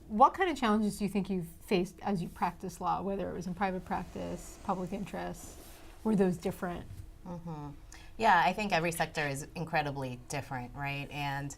what kind of challenges do you think you've faced as you practice law, whether it was in private practice, public interest? Were those different? Mm-hmm. Yeah, I think every sector is incredibly different, right? And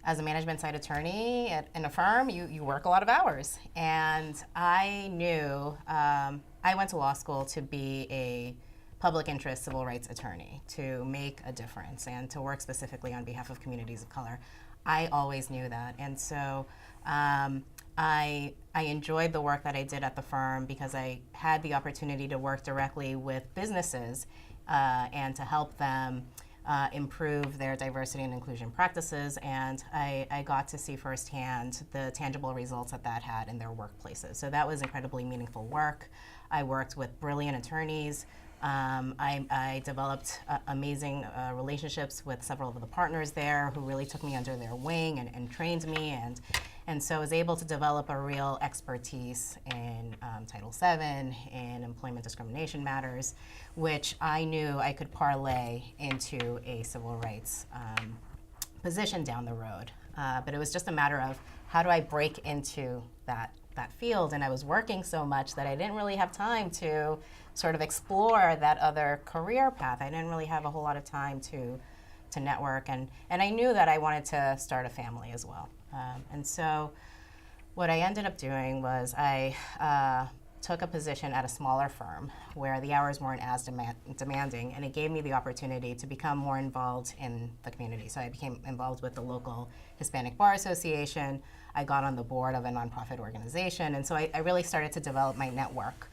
as a management side attorney in a firm, you work a lot of hours. And I knew I went to law school to be a public interest civil rights attorney, to make a difference and to work specifically on behalf of communities of color. I always knew that. And so I enjoyed the work that I did at the firm because I had the opportunity to work directly with businesses and to help them improve their diversity and inclusion practices, and I got to see firsthand the tangible results that that had in their workplaces. So that was incredibly meaningful work. I worked with brilliant attorneys. I developed amazing relationships with several of the partners there who really took me under their wing and trained me, and so I was able to develop a real expertise in Title VII, in employment discrimination matters, which I knew I could parlay into a civil rights position down the road. But it was just a matter of how do I break into that field, and I was working so much that I didn't really have time to sort of explore that other career path. I didn't really have a whole lot of time to network, and I knew that I wanted to start a family as well. And so what I ended up doing was I took a position at a smaller firm where the hours weren't as demanding, and it gave me the opportunity to become more involved in the community. So I became involved with the local Hispanic Bar Association. I got on the board of a nonprofit organization, and so I really started to develop my network.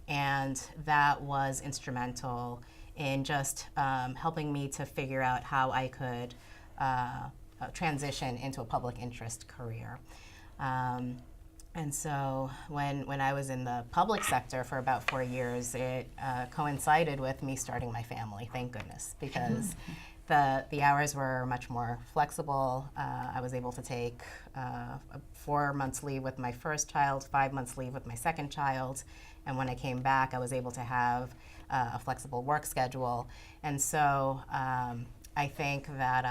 And that was instrumental in just helping me to figure out how I could transition into a public interest career. And so when I was in the public sector for about 4 years, it coincided with me starting my family, thank goodness, because the hours were much more flexible. I was able to take 4 months leave with my first child, 5 months leave with my second child, and when I came back, I was able to have a flexible work schedule. And so I think that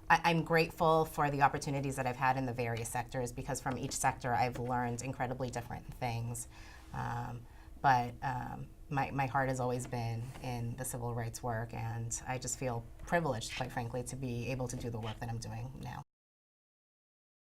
I'm grateful for the opportunities that I've had in the various sectors, because from each sector I've learned incredibly different things. But my heart has always been in the civil rights work, and I just feel privileged, quite frankly, to be able to do the work that I'm doing now.